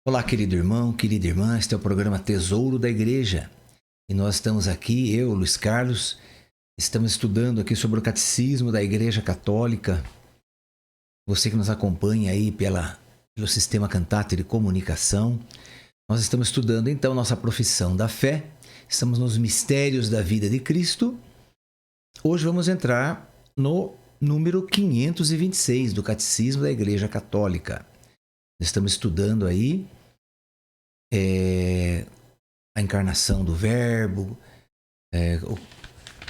Olá, querido irmão, querida irmã, este é o programa Tesouro da Igreja. E nós estamos aqui, eu, Luiz Carlos, estamos estudando aqui sobre o Catecismo da Igreja Católica. Você que nos acompanha aí pelo sistema Cantate de comunicação, nós estamos estudando então nossa profissão da fé, estamos nos mistérios da vida de Cristo. Hoje vamos entrar no número 526 do Catecismo da Igreja Católica. Estamos estudando aí a encarnação do Verbo,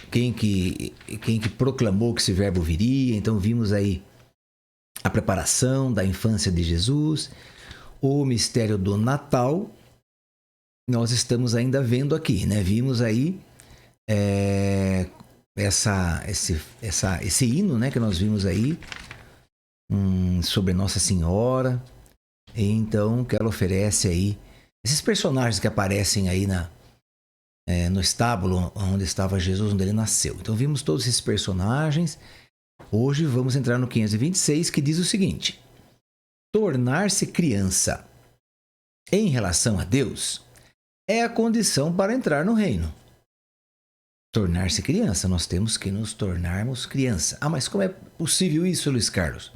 quem que proclamou que esse Verbo viria. Então vimos aí a preparação da infância de Jesus, o mistério do Natal. Nós estamos ainda vendo aqui, né? Vimos aí esse hino, né? Que nós vimos aí sobre Nossa Senhora. Então, que ela oferece aí esses personagens que aparecem aí no estábulo onde estava Jesus, onde ele nasceu. Então, vimos todos esses personagens. Hoje vamos entrar no 526, que diz o seguinte: tornar-se criança em relação a Deus é a condição para entrar no reino. Tornar-se criança, nós temos que nos tornarmos criança. Ah, mas como é possível isso, Luiz Carlos?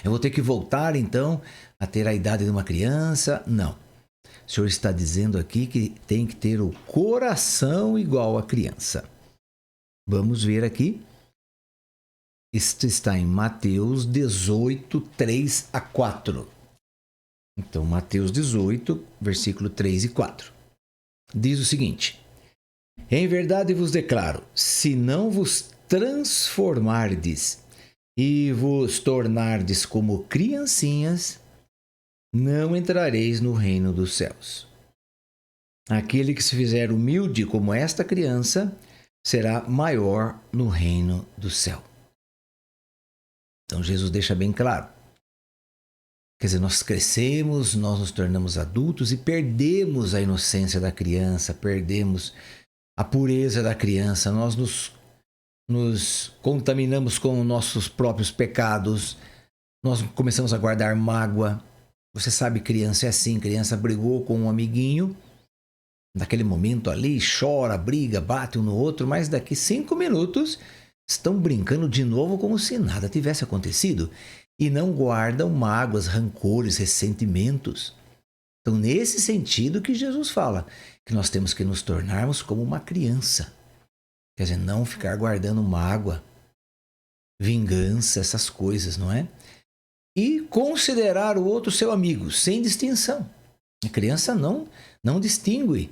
Eu vou ter que voltar, então, a ter a idade de uma criança? Não. O Senhor está dizendo aqui que tem que ter o coração igual à criança. Vamos ver aqui. Isto está em Mateus 18, 3 a 4. Então, Mateus 18, versículo 3 e 4. Diz o seguinte: em verdade vos declaro, se não vos transformardes e vos tornardes como criancinhas, não entrareis no reino dos céus. Aquele que se fizer humilde como esta criança, será maior no reino do céu. Então Jesus deixa bem claro. Quer dizer, nós crescemos, nós nos tornamos adultos e perdemos a inocência da criança, perdemos a pureza da criança, nós nos contaminamos com nossos próprios pecados, nós começamos a guardar mágoa. Você sabe, criança é assim, criança brigou com um amiguinho, naquele momento ali, chora, briga, bate um no outro, mas daqui 5 minutos estão brincando de novo como se nada tivesse acontecido e não guardam mágoas, rancores, ressentimentos. Então, nesse sentido que Jesus fala, que nós temos que nos tornarmos como uma criança. Quer dizer, não ficar guardando mágoa, vingança, essas coisas, não é? E considerar o outro seu amigo, sem distinção. A criança não distingue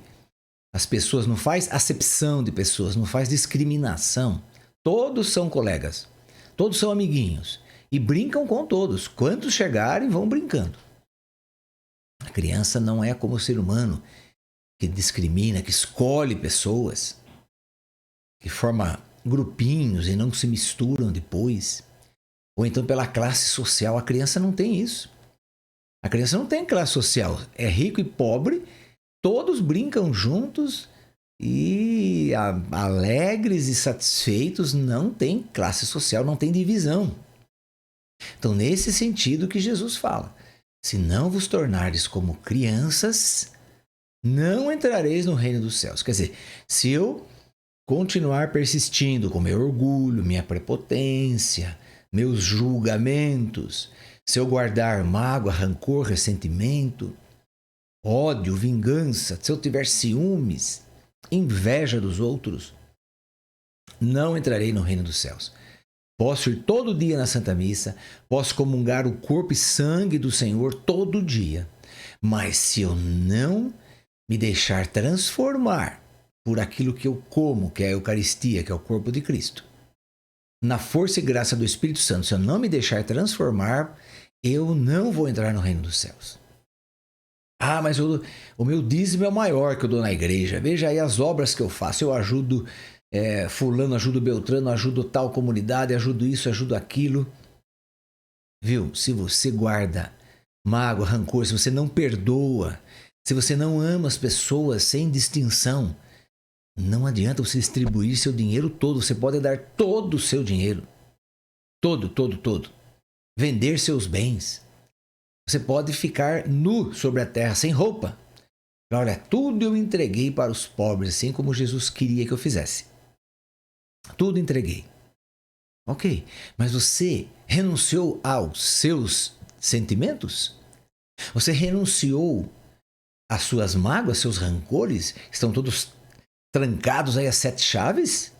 as pessoas, não faz acepção de pessoas, não faz discriminação. Todos são colegas, todos são amiguinhos e brincam com todos. Quantos chegarem, vão brincando. A criança não é como o ser humano que discrimina, que escolhe pessoas, que forma grupinhos e não se misturam depois. Ou então pela classe social. A criança não tem isso. A criança não tem classe social. É rico e pobre, todos brincam juntos e alegres e satisfeitos. Não tem classe social, não tem divisão. Então, nesse sentido que Jesus fala: se não vos tornares como crianças, não entrareis no reino dos céus. Quer dizer, se eu continuar persistindo com meu orgulho, minha prepotência, meus julgamentos, se eu guardar mágoa, rancor, ressentimento, ódio, vingança, se eu tiver ciúmes, inveja dos outros, não entrarei no reino dos céus. Posso ir todo dia na Santa Missa, posso comungar o corpo e sangue do Senhor todo dia, mas se eu não me deixar transformar por aquilo que eu como, que é a Eucaristia, que é o corpo de Cristo, na força e graça do Espírito Santo, se eu não me deixar transformar, eu não vou entrar no reino dos céus. Ah, mas o meu dízimo é o maior que eu dou na igreja. Veja aí as obras que eu faço. Eu ajudo fulano, ajudo Beltrano, ajudo tal comunidade, ajudo isso, ajudo aquilo. Viu? Se você guarda mágoa, rancor, se você não perdoa, se você não ama as pessoas sem distinção, não adianta você distribuir seu dinheiro todo. Você pode dar todo o seu dinheiro. Todo. Vender seus bens. Você pode ficar nu sobre a terra, sem roupa. Olha, tudo eu entreguei para os pobres, assim como Jesus queria que eu fizesse. Tudo entreguei. Ok, mas você renunciou aos seus sentimentos? Você renunciou às suas mágoas, seus rancores? Estão todos trancados aí às 7 chaves?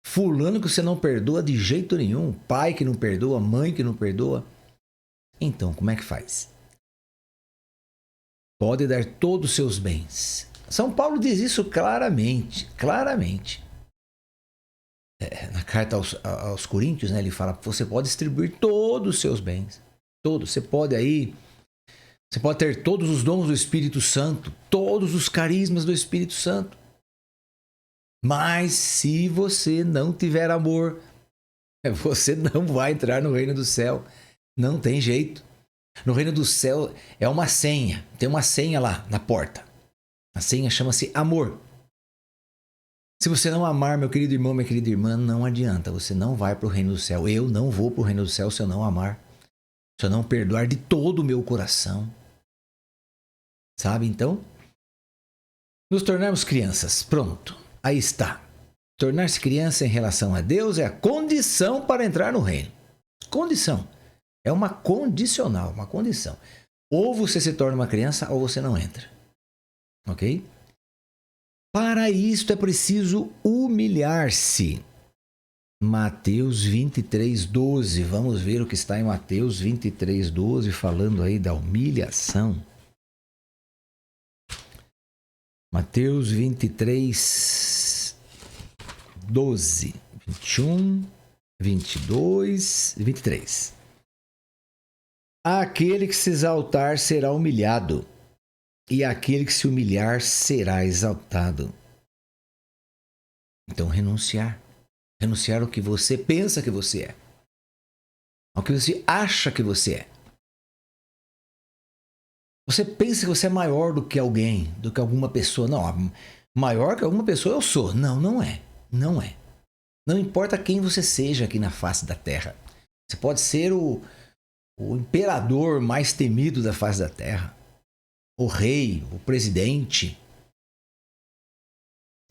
Fulano que você não perdoa de jeito nenhum, pai que não perdoa, mãe que não perdoa. Então, como é que faz? Pode dar todos os seus bens. São Paulo diz isso claramente, claramente. Na carta aos Coríntios, né, ele fala que você pode distribuir todos os seus bens. Todos. Você pode ter todos os dons do Espírito Santo, todos os carismas do Espírito Santo. Mas se você não tiver amor, você não vai entrar no reino do céu. Não tem jeito. No reino do céu é uma senha. Tem uma senha lá na porta. A senha chama-se amor. Se você não amar, meu querido irmão, minha querida irmã, não adianta. Você não vai para o reino do céu. Eu não vou para o reino do céu se eu não amar. Se eu não perdoar de todo o meu coração. Sabe, então? Nos tornarmos crianças. Pronto. Aí está. Tornar-se criança em relação a Deus é a condição para entrar no reino. Condição. É uma condicional, uma condição. Ou você se torna uma criança ou você não entra. Ok? Para isto é preciso humilhar-se. Mateus 23:12. Vamos ver o que está em Mateus 23:12, falando aí da humilhação. Mateus 23:12, 21, 22 e 23. Aquele que se exaltar será humilhado, e aquele que se humilhar será exaltado. Então, renunciar. Renunciar ao que você pensa que você é. Ao que você acha que você é. Você pensa que você é maior do que alguém, do que alguma pessoa. Não, maior que alguma pessoa eu sou. Não, não é. Não é. Não importa quem você seja aqui na face da terra. Você pode ser o imperador mais temido da face da terra. O rei, o presidente.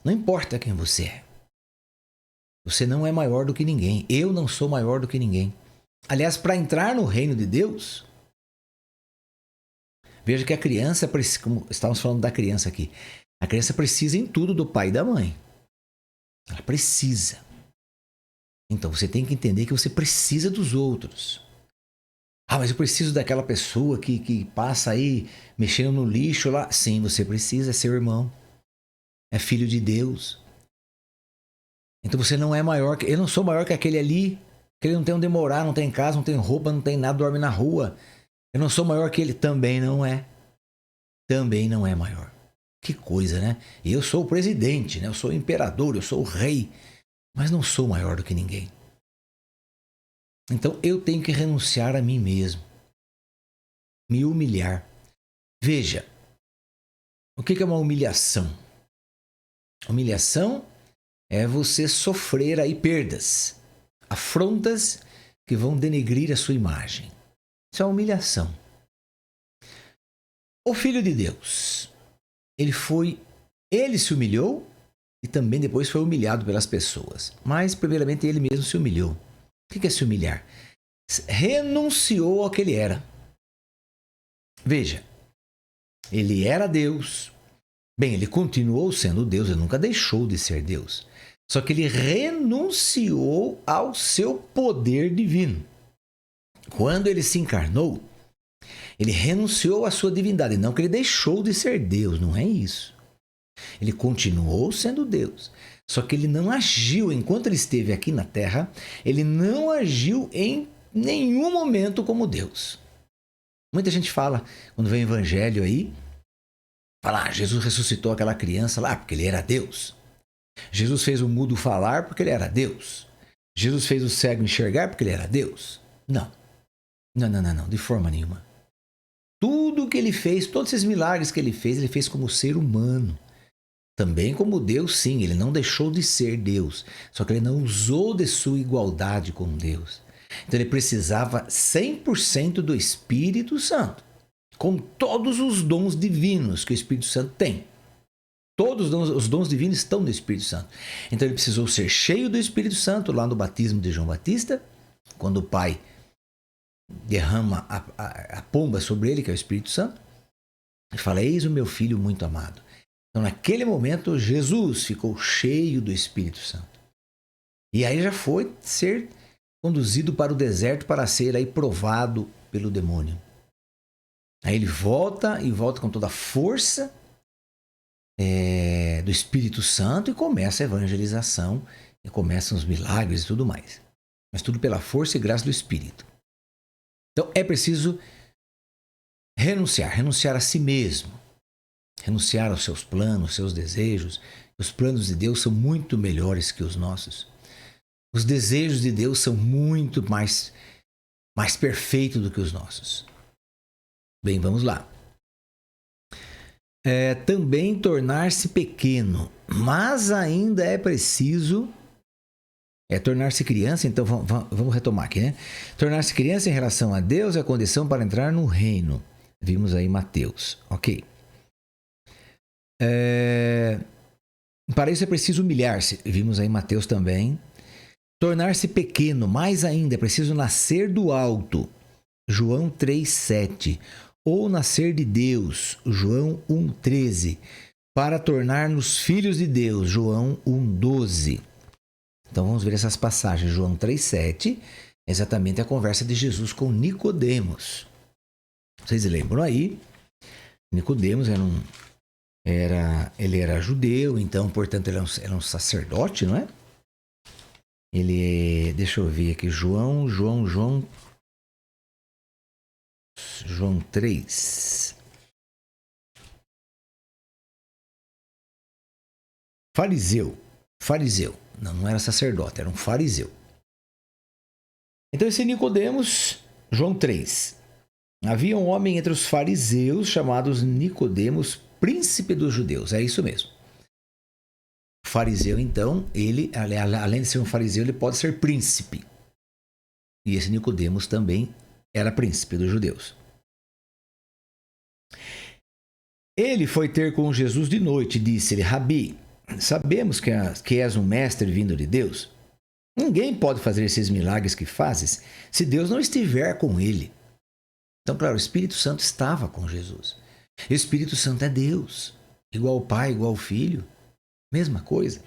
Não importa quem você é. Você não é maior do que ninguém. Eu não sou maior do que ninguém. Aliás, para entrar no reino de Deus, veja que a criança, como estávamos falando da criança aqui, a criança precisa em tudo do pai e da mãe. Ela precisa. Então você tem que entender que você precisa dos outros. Ah, mas eu preciso daquela pessoa que passa aí mexendo no lixo lá. Sim, você precisa, é seu irmão. É filho de Deus. Então você não é maior que... Eu não sou maior que aquele ali, que ele não tem onde morar, não tem casa, não tem roupa, não tem nada, dorme na rua. Eu não sou maior que ele. Também não é. Também não é maior. Que coisa, né? Eu sou o presidente, né? Eu sou o imperador, eu sou o rei. Mas não sou maior do que ninguém. Então eu tenho que renunciar a mim mesmo. Me humilhar. Veja, o que é uma humilhação? Humilhação é você sofrer aí perdas, afrontas que vão denegrir a sua imagem. Isso é uma humilhação. O Filho de Deus, ele se humilhou e também depois foi humilhado pelas pessoas. Mas primeiramente ele mesmo se humilhou. O que é se humilhar? Renunciou ao que ele era. Veja, ele era Deus. Bem, ele continuou sendo Deus, ele nunca deixou de ser Deus. Só que ele renunciou ao seu poder divino. Quando ele se encarnou, ele renunciou à sua divindade. Não que ele deixou de ser Deus, não é isso. Ele continuou sendo Deus. Só que ele não agiu, enquanto ele esteve aqui na Terra, ele não agiu em nenhum momento como Deus. Muita gente fala, quando vem o evangelho aí, fala, Jesus ressuscitou aquela criança lá porque ele era Deus. Jesus fez o mudo falar porque ele era Deus. Jesus fez o cego enxergar porque ele era Deus. Não. Não, de forma nenhuma. Tudo que ele fez, todos esses milagres que ele fez como ser humano. Também como Deus, sim, ele não deixou de ser Deus. Só que ele não usou de sua igualdade com Deus. Então ele precisava 100% do Espírito Santo, com todos os dons divinos que o Espírito Santo tem. Todos os dons divinos estão no Espírito Santo. Então ele precisou ser cheio do Espírito Santo lá no batismo de João Batista, quando o Pai derrama a pomba sobre ele, que é o Espírito Santo, e fala: eis o meu filho muito amado. Então naquele momento Jesus ficou cheio do Espírito Santo. E aí já foi ser conduzido para o deserto para ser aí provado pelo demônio. Aí ele volta com toda a força do Espírito Santo e começa a evangelização, e começam os milagres e tudo mais. Mas tudo pela força e graça do Espírito. Então é preciso renunciar a si mesmo, renunciar aos seus planos, aos seus desejos. Os planos de Deus são muito melhores que os nossos. Os desejos de Deus são muito mais perfeitos do que os nossos. Bem, vamos lá. Também tornar-se pequeno, mas ainda é preciso tornar-se criança. Então vamos retomar aqui, né? Tornar-se criança em relação a Deus é a condição para entrar no reino. Vimos aí Mateus, ok? Para isso é preciso humilhar-se. Vimos aí Mateus também. Tornar-se pequeno, mais ainda é preciso nascer do alto. João 3,7. Ou nascer de Deus, João 1,13, para tornar-nos filhos de Deus, João 1,12. Então vamos ver essas passagens. João 3,7 é exatamente a conversa de Jesus com Nicodemos. Vocês lembram aí? Nicodemos ele era judeu, então, portanto, ele era um sacerdote, não é? Deixa eu ver aqui, João 3. Fariseu. Não era sacerdote, era um fariseu. Então esse Nicodemos, João 3. Havia um homem entre os fariseus chamados Nicodemos, príncipe dos judeus. É isso mesmo. O fariseu, então, ele, além de ser um fariseu, ele pode ser príncipe. E esse Nicodemos também era príncipe dos judeus. Ele foi ter com Jesus de noite e disse-lhe: Rabi, sabemos que és um mestre vindo de Deus. Ninguém pode fazer esses milagres que fazes se Deus não estiver com ele. Então, claro, o Espírito Santo estava com Jesus. O Espírito Santo é Deus, igual ao Pai, igual ao Filho, mesma coisa.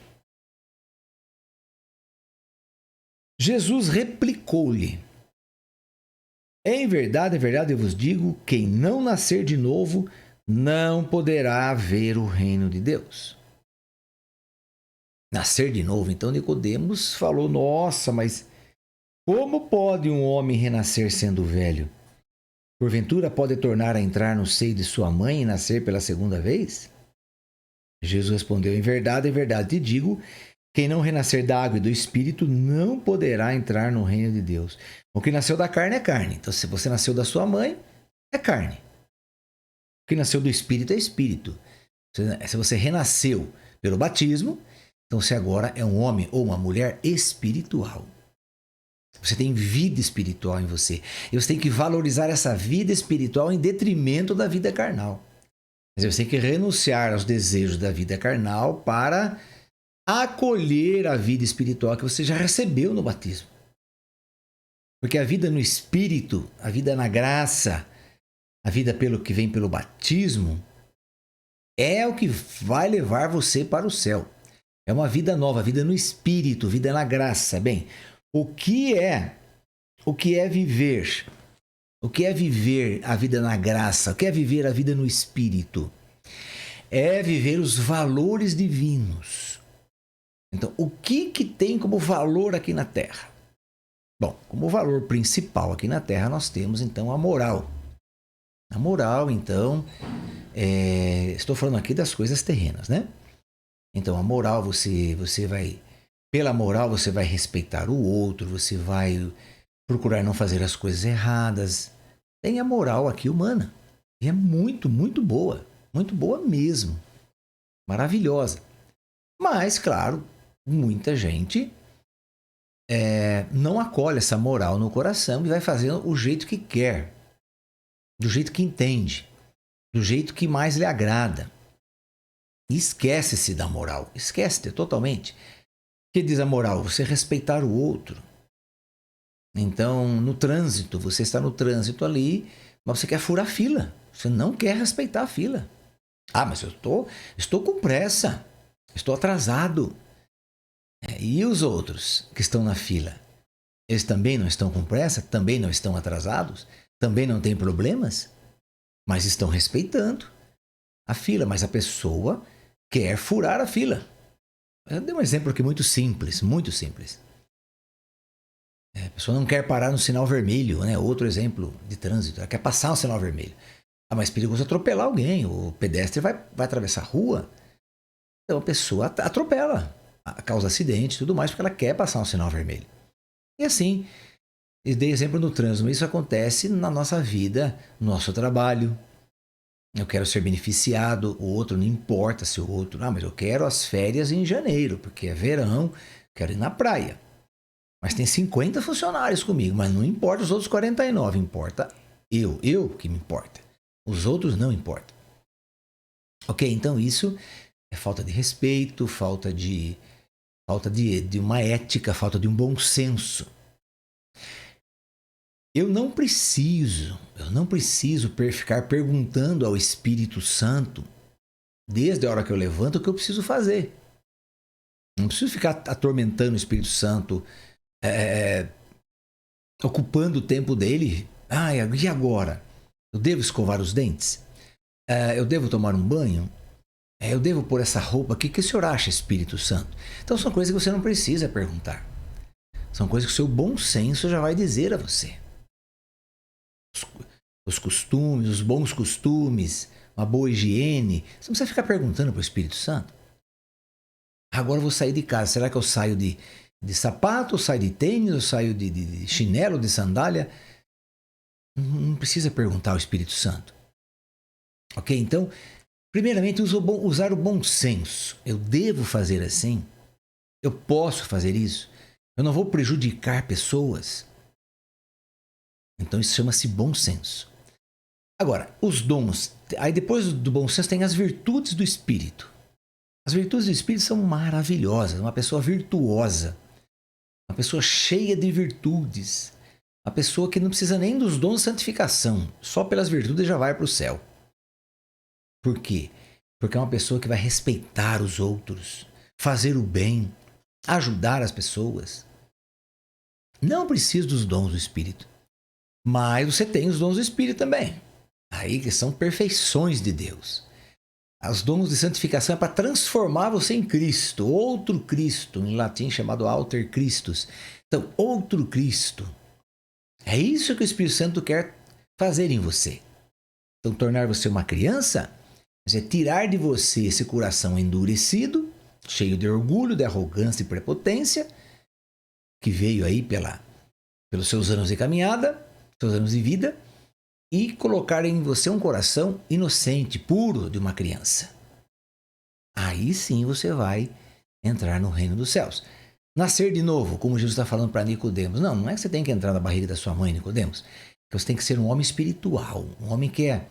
Jesus replicou-lhe: em verdade, eu vos digo, quem não nascer de novo não poderá ver o reino de Deus. Nascer de novo. Então Nicodemos falou: nossa, mas como pode um homem renascer sendo velho? Porventura pode tornar a entrar no seio de sua mãe e nascer pela segunda vez? Jesus respondeu: em verdade, te digo, quem não renascer da água e do Espírito não poderá entrar no reino de Deus. O que nasceu da carne é carne. Então, se você nasceu da sua mãe, é carne. O que nasceu do Espírito é Espírito. Se você renasceu pelo batismo, então você agora é um homem ou uma mulher espiritual. Você tem vida espiritual em você. E você tem que valorizar essa vida espiritual em detrimento da vida carnal. Mas você tem que renunciar aos desejos da vida carnal para acolher a vida espiritual que você já recebeu no batismo. Porque a vida no Espírito, a vida na graça, a vida pelo que vem pelo batismo, é o que vai levar você para o céu. É uma vida nova, vida no Espírito, vida na graça. Bem, o que é viver? O que é viver a vida na graça? O que é viver a vida no Espírito? É viver os valores divinos. Então, o que tem como valor aqui na Terra? Bom, como valor principal aqui na Terra, nós temos, então, a moral. A moral, então, estou falando aqui das coisas terrenas, né? Então, a moral, você vai... Pela moral, você vai respeitar o outro, você vai procurar não fazer as coisas erradas. Tem a moral aqui humana. E é muito, muito boa. Muito boa mesmo. Maravilhosa. Mas, claro, muita gente não acolhe essa moral no coração e vai fazendo o jeito que quer, do jeito que entende, do jeito que mais lhe agrada. E esquece-se da moral, esquece-te totalmente. O que diz a moral? Você respeitar o outro. Então, no trânsito, você está no trânsito ali, mas você quer furar a fila. Você não quer respeitar a fila. Ah, mas eu estou com pressa, estou atrasado. E os outros que estão na fila? Eles também não estão com pressa? Também não estão atrasados? Também não têm problemas? Mas estão respeitando a fila. Mas a pessoa quer furar a fila. Eu dei um exemplo aqui muito simples, muito simples. A pessoa não quer parar no sinal vermelho, né? Outro exemplo de trânsito, ela quer passar no sinal vermelho. Ah, mas é perigoso atropelar alguém, o pedestre vai atravessar a rua. Então a pessoa atropela, causa acidente e tudo mais, porque ela quer passar no sinal vermelho. E assim, eu dei exemplo no trânsito, isso acontece na nossa vida, no nosso trabalho. Eu quero ser beneficiado, o outro não importa se o outro... Ah, mas eu quero as férias em janeiro, porque é verão, quero ir na praia. Mas tem 50 funcionários comigo, mas não importa os outros 49, importa eu que me importa. Os outros não importam. Ok, então isso é falta de respeito, falta de uma ética, falta de um bom senso. Eu não preciso ficar perguntando ao Espírito Santo, desde a hora que eu levanto, o que eu preciso fazer. Não preciso ficar atormentando o Espírito Santo, ocupando o tempo dele. Ah, e agora? Eu devo escovar os dentes? Eu devo tomar um banho? Eu devo pôr essa roupa aqui? O que o senhor acha, Espírito Santo? Então são coisas que você não precisa perguntar. São coisas que o seu bom senso já vai dizer a você. Os costumes, os bons costumes, uma boa higiene. Você não precisa ficar perguntando para o Espírito Santo. Agora eu vou sair de casa. Será que eu saio de sapato, eu saio de tênis, eu saio de chinelo, de sandália? Não precisa perguntar ao Espírito Santo. Ok? Então, primeiramente, usar o bom senso. Eu devo fazer assim? Eu posso fazer isso? Eu não vou prejudicar pessoas? Então, isso chama-se bom senso. Agora, os dons. Aí depois do bom senso tem as virtudes do Espírito. As virtudes do Espírito são maravilhosas. Uma pessoa virtuosa. Uma pessoa cheia de virtudes. Uma pessoa que não precisa nem dos dons de santificação. Só pelas virtudes já vai para o céu. Por quê? Porque é uma pessoa que vai respeitar os outros, fazer o bem, ajudar as pessoas. Não precisa dos dons do Espírito. Mas você tem os dons do Espírito também. Aí que são perfeições de Deus. Os dons de santificação é para transformar você em Cristo. Outro Cristo, em latim chamado Alter Christus. Então, outro Cristo. É isso que o Espírito Santo quer fazer em você. Então, tornar você uma criança é tirar de você esse coração endurecido, cheio de orgulho, de arrogância e prepotência, que veio aí pelos seus anos de caminhada, seus anos de vida, e colocar em você um coração inocente, puro de uma criança. Aí sim você vai entrar no reino dos céus. Nascer de novo, como Jesus está falando para Nicodemos. Não é que você tem que entrar na barriga da sua mãe, Nicodemos. Você tem que ser um homem espiritual, um homem que é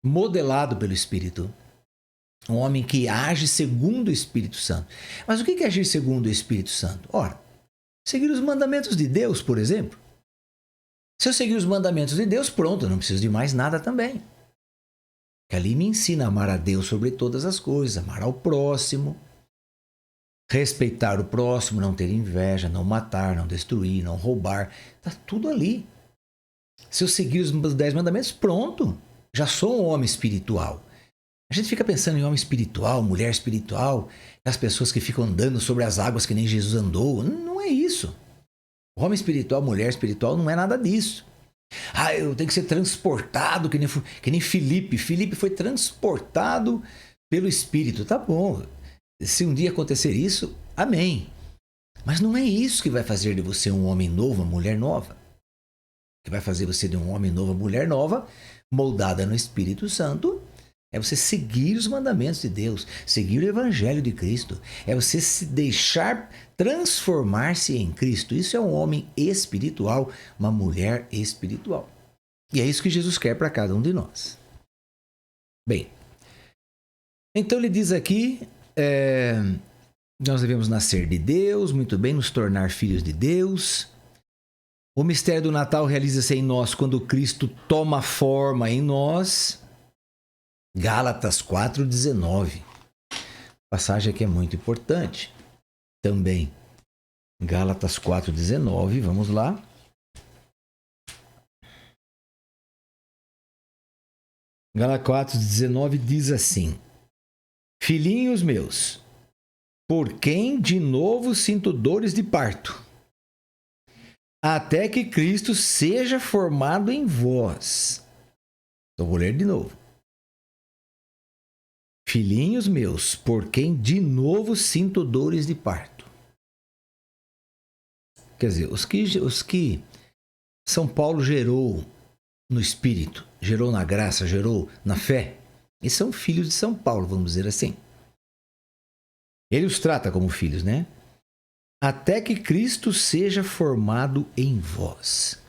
modelado pelo Espírito. Um homem que age segundo o Espírito Santo. Mas o que é agir segundo o Espírito Santo? Ora, seguir os mandamentos de Deus, por exemplo. Se eu seguir os mandamentos de Deus, pronto, eu não preciso de mais nada também. Que ali me ensina a amar a Deus sobre todas as coisas, amar ao próximo, respeitar o próximo, não ter inveja, não matar, não destruir, não roubar. Está tudo ali. Se eu seguir os 10 mandamentos, pronto, já sou um homem espiritual. A gente fica pensando em homem espiritual, mulher espiritual, as pessoas que ficam andando sobre as águas que nem Jesus andou. Não é isso. O homem espiritual, mulher espiritual, não é nada disso. Ah, eu tenho que ser transportado, que nem Filipe. Filipe foi transportado pelo Espírito. Tá bom. Se um dia acontecer isso, amém. Mas não é isso que vai fazer de você um homem novo, uma mulher nova. Que vai fazer você de um homem novo, uma mulher nova, moldada no Espírito Santo, É você seguir os mandamentos de Deus, seguir o Evangelho de Cristo. É você se deixar transformar-se em Cristo. Isso é um homem espiritual, uma mulher espiritual. E é isso que Jesus quer para cada um de nós. Bem, então ele diz aqui, nós devemos nascer de Deus, muito bem, nos tornar filhos de Deus. O mistério do Natal realiza-se em nós quando Cristo toma forma em nós. Gálatas 4,19. Passagem aqui é muito importante também. Gálatas 4,19, vamos lá. Gálatas 4,19 diz assim: Filhinhos meus, por quem de novo sinto dores de parto, até que Cristo seja formado em vós. Então vou ler de novo. Filhinhos meus, por quem de novo sinto dores de parto. Quer dizer, os que São Paulo gerou no Espírito, gerou na graça, gerou na fé, eles são filhos de São Paulo, vamos dizer assim. Ele os trata como filhos, né? Até que Cristo seja formado em vós.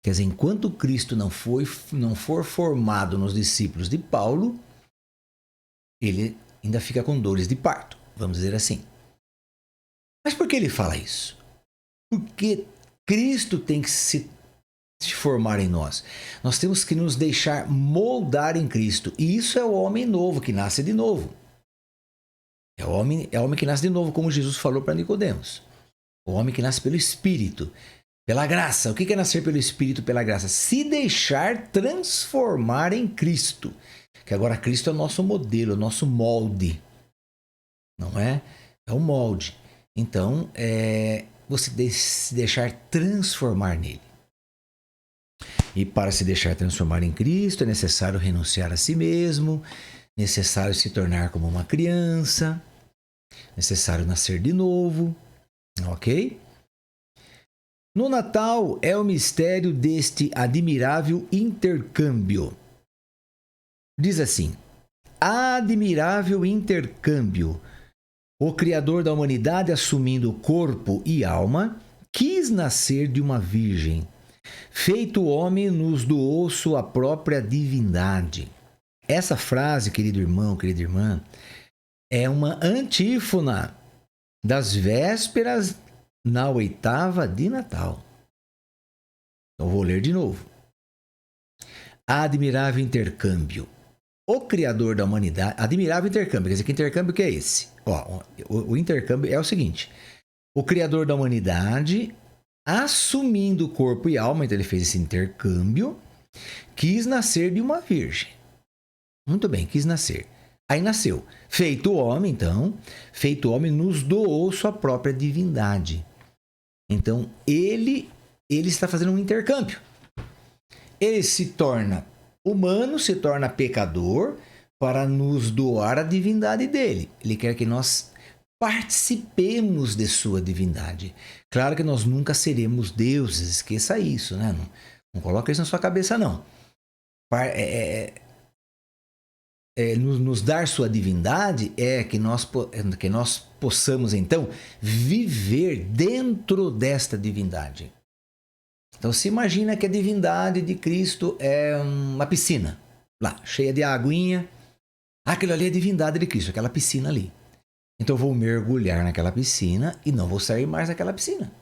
Quer dizer, enquanto Cristo não for formado nos discípulos de Paulo, ele ainda fica com dores de parto, vamos dizer assim. Mas por que ele fala isso? Porque Cristo tem que se formar em nós. Nós temos que nos deixar moldar em Cristo. E isso é o homem novo, que nasce de novo. É o homem que nasce de novo, como Jesus falou para Nicodemos. O homem que nasce pelo Espírito, pela graça. O que é nascer pelo Espírito, pela graça? Se deixar transformar em Cristo. Que agora Cristo é o nosso modelo, o nosso molde. Não é? É o molde. Então, você se deixar transformar nele. E para se deixar transformar em Cristo, é necessário renunciar a si mesmo, necessário se tornar como uma criança, necessário nascer de novo, ok? No Natal é o mistério deste admirável intercâmbio. Diz assim: admirável intercâmbio. O Criador da humanidade, assumindo corpo e alma, quis nascer de uma virgem. Feito homem, nos doou sua própria divindade. Essa frase, querido irmão, querida irmã, é uma antífona das vésperas na oitava de Natal. Então vou ler de novo. Admirável intercâmbio. O Criador da humanidade... Admirável intercâmbio. Quer dizer, que intercâmbio que é esse? O intercâmbio é o seguinte. O Criador da humanidade, assumindo corpo e alma, então ele fez esse intercâmbio, quis nascer de uma virgem. Muito bem, quis nascer. Aí nasceu. Feito homem, então, feito homem, nos doou sua própria divindade. Então, ele está fazendo um intercâmbio. Ele se torna humano, se torna pecador para nos doar a divindade dele. Ele quer que nós participemos de sua divindade. Claro que nós nunca seremos deuses, esqueça isso, né? Não coloca isso na sua cabeça, não. Nos dar sua divindade é que nós possamos, então, viver dentro desta divindade. Então, se imagina que a divindade de Cristo é uma piscina, lá, cheia de aguinha. Aquilo ali é a divindade de Cristo, aquela piscina ali. Então, eu vou mergulhar naquela piscina e não vou sair mais daquela piscina.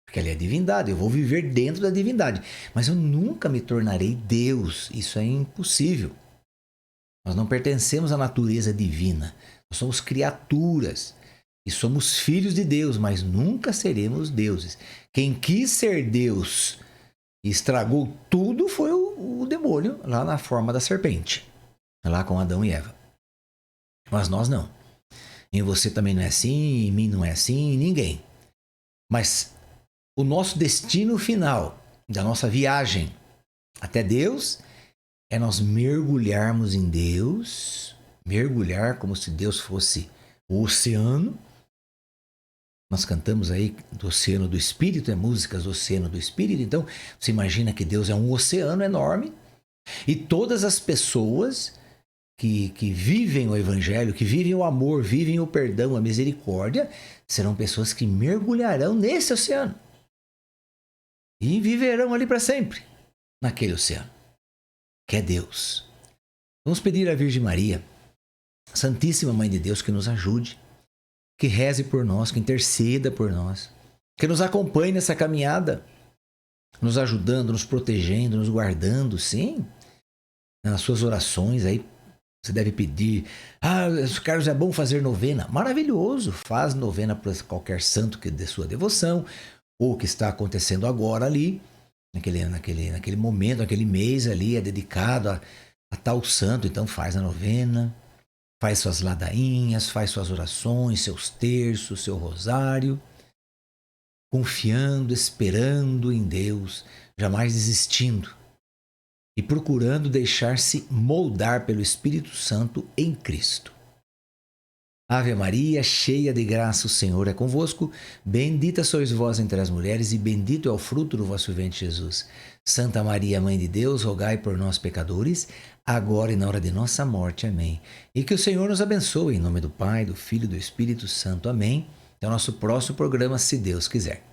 Porque ali é a divindade, eu vou viver dentro da divindade. Mas eu nunca me tornarei Deus, isso é impossível. Nós não pertencemos à natureza divina. Nós somos criaturas e somos filhos de Deus, mas nunca seremos deuses. Quem quis ser Deus e estragou tudo foi o demônio, lá na forma da serpente, lá com Adão e Eva. Mas nós não. Em você também não é assim, em mim não é assim, em ninguém. Mas o nosso destino final da nossa viagem até Deus é nós mergulharmos em Deus, mergulhar como se Deus fosse o oceano. Nós cantamos aí do Oceano do Espírito, músicas do Oceano do Espírito. Então, você imagina que Deus é um oceano enorme E todas as pessoas que vivem o Evangelho, que vivem o amor, vivem o perdão, a misericórdia, serão pessoas que mergulharão nesse oceano e viverão ali para sempre, naquele oceano, que é Deus. Vamos pedir à Virgem Maria, Santíssima Mãe de Deus, que nos ajude, que reze por nós, que interceda por nós, que nos acompanhe nessa caminhada, nos ajudando, nos protegendo, nos guardando, sim. Nas suas orações aí, você deve pedir: ah, Carlos, é bom fazer novena. Maravilhoso, faz novena para qualquer santo que dê sua devoção, ou o que está acontecendo agora ali, naquele momento, naquele mês ali, é dedicado a tal santo, então faz a novena, faz suas ladainhas, faz suas orações, seus terços, seu rosário, confiando, esperando em Deus, jamais desistindo e procurando deixar-se moldar pelo Espírito Santo em Cristo. Ave Maria, cheia de graça, o Senhor é convosco. Bendita sois vós entre as mulheres e bendito é o fruto do vosso ventre, Jesus. Santa Maria, Mãe de Deus, rogai por nós, pecadores, agora e na hora de nossa morte. Amém. E que o Senhor nos abençoe, em nome do Pai, do Filho e do Espírito Santo. Amém. Até o nosso próximo programa, se Deus quiser.